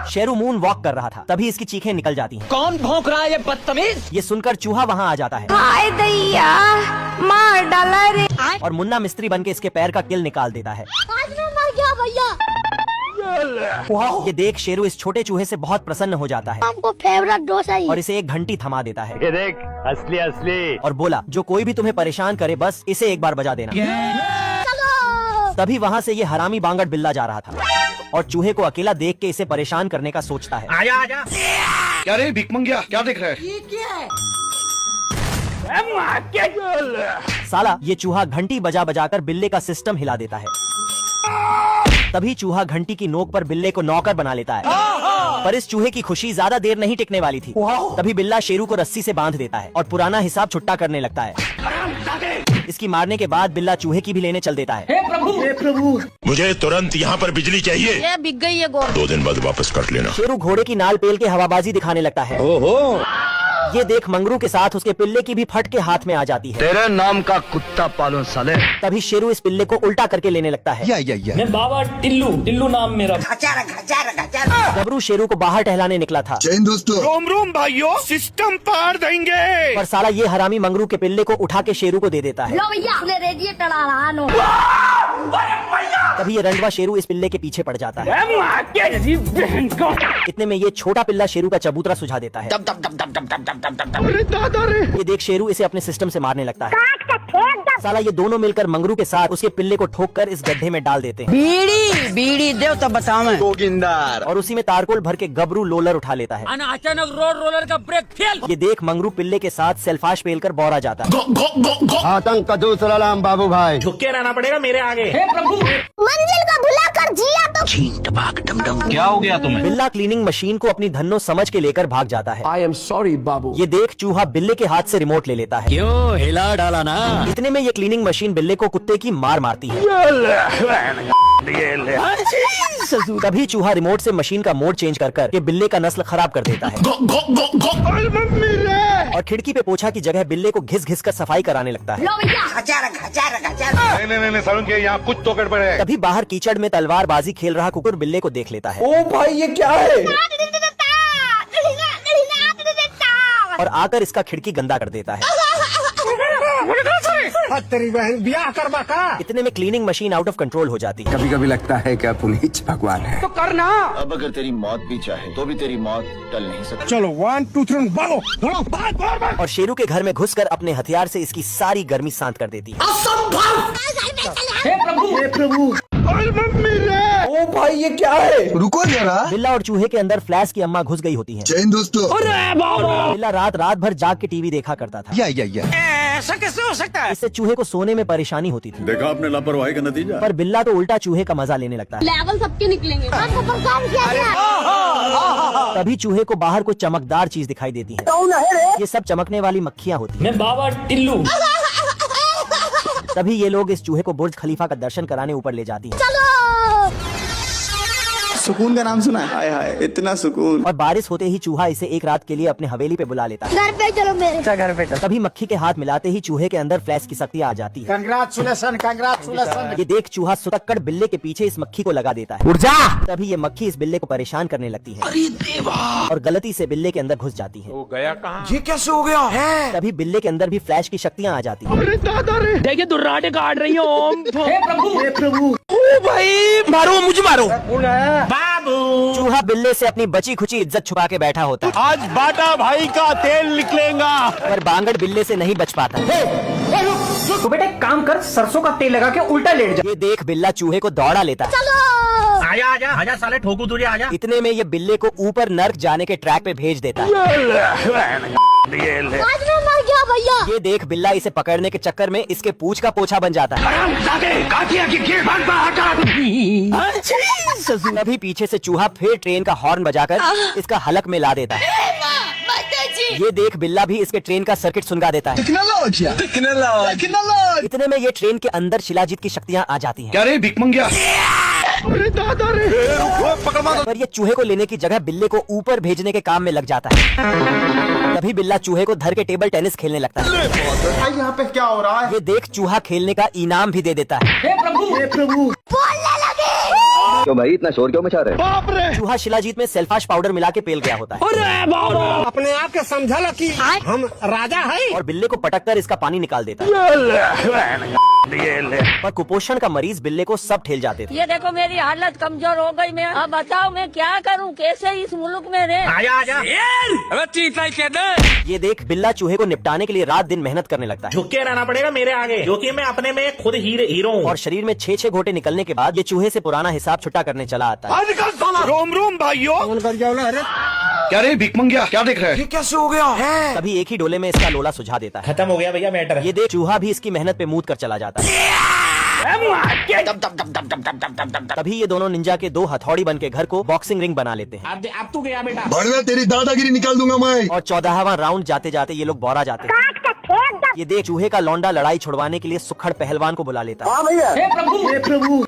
Sheru moon walk कर रहा था, तभी इसकी चीखें निकल जाती हैं। कौन भौंक रहा है ये बदतमीज? ये सुनकर चूहा वहाँ आ जाता है हाय दैया, मार डाला रे। और मुन्ना मिस्त्री बन के इसके पैर का किल निकाल देता है। आज मैं मर गया भैया। ये देख शेरू इस छोटे चूहे से बहुत प्रसन्न हो जाता है हमको फेवरेट डोसा ही। और इसे एक घंटी थमा देता है। ये देख, असली असली। और बोला, जो कोई भी तुम्हें परेशान करे बस इसे एक बार बजा देना। चलो। तभी वहाँ से ये हरामी बांगड़ बिल्ला जा रहा था और चूहे को अकेला देख के इसे परेशान करने का सोचता है। आजा आजा। क्या रे भिख मंगिया, क्या देख रहा है? ये क्या है? साला ये चूहा घंटी बजा बजा कर बिल्ले का सिस्टम हिला देता है। तभी चूहा घंटी की नोक पर बिल्ले को नौकर बना लेता है। पर इस चूहे की खुशी ज्यादा देर नहीं टिकने वाली थी। तभी बिल्ला शेरू को रस्सी से बांध देता है और पुराना हिसाब छुट्टा करने लगता है। इसकी मारने के बाद बिल्ला चूहे की भी लेने चल देता है। हे प्रभु, मुझे तुरंत यहाँ पर बिजली चाहिए। ये बिक गई है गोर। 2 दिन बाद वापस कर लेना। शेरू घोड़े की नाल पेल के हवाबाजी दिखाने लगता है। ये देख मंगरू के साथ उसके पिल्ले की भी फट के हाथ में आ जाती है। तेरे नाम का कुत्ता पालो साले। तभी शेरू इस पिल्ले को उल्टा करके लेने लगता है। मैं बाबा टिल्लू नाम मेरा। गबरू शेरू को बाहर टहलाने निकला था, रोम रोम भाइयों, सिस्टम पार देंगे। पर साला ये हरामी मंगरू के पिल्ले को उठा के शेरू को दे देता है। लो भैया, अपने रेडिएटर आ रहा नो। तभी ये रंडवा शेरू इस पिल्ले के पीछे पड़ जाता है। इतने में ये छोटा पिल्ला शेरू का चबूतरा सुझा देता है। अरे दादा रे। ये देख शेरू इसे अपने सिस्टम से मारने लगता है। साला ये दोनों मिलकर मंगरू के साथ उसके पिल्ले को ठोक कर इस गड्ढे में डाल देते हैं। बीड़ी देव तो बताओ। जोगिंदर। और उसी में तारकोल भर के गबरू लोलर उठा लेता है। अचानक रोलर का ब्रेक फेल। ये देख मंगरू पिल्ले के साथ सेल्फाश पेल कर बौरा जाता है। आतंक का दूसरा नाम बाबू भाई। झुके रहना पड़ेगा मेरे आगे। हे प्रभु, मंजिल को भुलाकर जिया तो क्या हो गया तुम्हें? बिल्ला क्लीनिंग मशीन को अपनी धन्नो समझ के लेकर भाग जाता है। आई एम सॉरी बाबू। ये देख चूहा बिल्ले के हाथ से रिमोट ले लेता है। क्यों हिला डाला ना? इतने में ये क्लीनिंग मशीन बिल्ले को कुत्ते की मार मारती है। तभी चूहा रिमोट से मशीन का मोड चेंज कर ये बिल्ले का नस्ल खराब कर देता है और खिड़की पे पोछा की जगह बिल्ले को घिस घिस कर सफाई कराने लगता है। लो भैया। नहीं सारुण के यहाँ कुछ तो गड़बड़ है। तभी बाहर कीचड़ में तलवारबाजी खेल रहा कुकुर बिल्ले को देख लेता है ओ भाई ये क्या है? और आकर इसका खिड़की गंदा कर देता है। तेरी बहन ब्याह करवा का। इतने में cleaning machine out of control हो जाती है। कभी कभी लगता है कि पुनीत भगवान है। तो करना। अब अगर तेरी मौत भी चाहे तो भी तेरी मौत टल नहीं सकती। चलो 1 2 3 भागो भागो। और शेरू के घर में घुसकर अपने हथियार से इसकी सारी गर्मी शांत कर देती है। हे प्रभु, मम्मी रे। ओ भाई ये क्या है? रुको जरा। बिल्ला और चूहे के अंदर फ्लैश की अम्मा घुस गई होती है। जैन दोस्तों। बिल्ला रात भर जाग के टीवी देखा करता था। ऐसा कैसे हो सकता है? इससे चूहे को सोने में परेशानी होती थी। देखा आपने लापरवाही का नतीजा। पर बिल्ला तो उल्टा चूहे का मजा लेने लगता है। लेवल सबके निकलेंगे। आपको परेशान किया गया। तभी चूहे को बाहर कोई चमकदार चीज दिखाई देती है। ये सब चमकने वाली मक्खियाँ होती हैं। मैं बाबा टिल्लू। तभी ये लोग इस चूहे को बुर्ज खलीफा का दर्शन कराने ऊपर ले जाती हैं। चलो। सुकून का नाम सुना है? हाय हाय, इतना सुकून। और बारिश होते ही चूहा इसे एक रात के लिए अपने हवेली पे बुला लेता है। घर पे चलो मेरे। घर पे तभी मक्खी के हाथ मिलाते ही चूहे के अंदर फ्लैश की शक्ति आ जाती है। कंग्रेचुलेशन। ये देख चूहा सुतक्कड़ बिल्ले के पीछे इस मक्खी को लगा देता है। ऊर्जा। तभी ये मक्खी इस बिल्ले को परेशान करने लगती है। अरे देवा। और गलती से बिल्ले के अंदर घुस जाती है। गया कहाँ? ये कैसे हो गया है? तभी बिल्ले के अंदर भी फ्लैश की शक्तियाँ आ जाती है। अरे दादा रे। देखिए दुर्राटे काट रही हो। हे प्रभु, ओ भाई मारो, मुझे मारो। बाबू। चूहा बिल्ले से अपनी बची खुची इज्जत छुपा के बैठा होता है। आज बाटा भाई का तेल निकलेगा। पर बांगड़ बिल्ले से नहीं बच पाता। तो बेटा एक काम कर, सरसों का तेल लगा के उल्टा लेट जा। ये देख बिल्ला चूहे को दौड़ा लेता है। चलो। आजा साले, ठोकू तुझे आजा। इतने में ये बिल्ले को ऊपर नर्क जाने के ट्रैक पे भेज देता है। आज मैं मर गया भैया। ये देख बिल्ला इसे पकड़ने के चक्कर में इसके पूंछ का पोछा बन जाता है। तभी पीछे से चूहा फिर ट्रेन का हॉर्न बजाकर इसका हलक में ला देता है। ये देख बिल्ला भी इसके ट्रेन का सर्किट सुलगा देता है। इतने में ये ट्रेन के अंदर शिलाजीत की शक्तियाँ आ जाती हैं। क्या रे भिख मंगिया? अरे दादा रे। पर ये चूहे को लेने की जगह बिल्ले को ऊपर भेजने के काम में लग जाता है। तभी बिल्ला चूहे को धर के टेबल टेनिस खेलने लगता है। यहाँ पे क्या हो रहा है? ये देख चूहा खेलने का इनाम भी दे देता है। हे प्रभु, बोलने लगे। तो भाई इतना शोर क्यों मचा रहे? चूहा शिलाजीत में सेल्फाश पाउडर मिला के पेल गया होता है अपने आप के समझा कि हम राजा है। और बिल्ले को पटक कर इसका पानी निकाल देता है। पर कुपोषण का मरीज बिल्ले को सब ठेल जाते थे। ये देखो मेरी हालत कमजोर हो गई। मैं अब बताओ मैं क्या करूं, कैसे इस मुल्क में रहे। आजा ये देख बिल्ला चूहे को निपटाने के लिए रात दिन मेहनत करने लगता है झुक के रहना पड़ेगा मेरे आगे, क्योंकि मैं अपने में खुद हीरो हूँ। और शरीर में 6 घोटे निकलने के बाद ये चूहे से पुराना हिसाब छुट्टा करने चला आता है। रोम रोम भाइयों। अरे क्या रे भिक मंगिया, क्या देख रहा है? कैसे हो गया है? तभी एक ही डोले में इसका लोला सुझा देता है। खत्म हो गया भैया मैटर। ये देख चूहा भी इसकी मेहनत पे मूद कर चला जाता है। तभी ये दोनों निंजा के 2 हथौड़ी बन के घर को बॉक्सिंग रिंग बना लेते हैं। अब तू गया बेटा। बढ़िया तेरी दादागिरी निकाल दूंगा मैं। और 14वां राउंड जाते जाते ये लोग बौरा जाते हैं। ये देख चूहे का लौंडा लड़ाई छुड़वाने के लिए सुखड़ पहलवान को बुला लेता है। हे प्रभु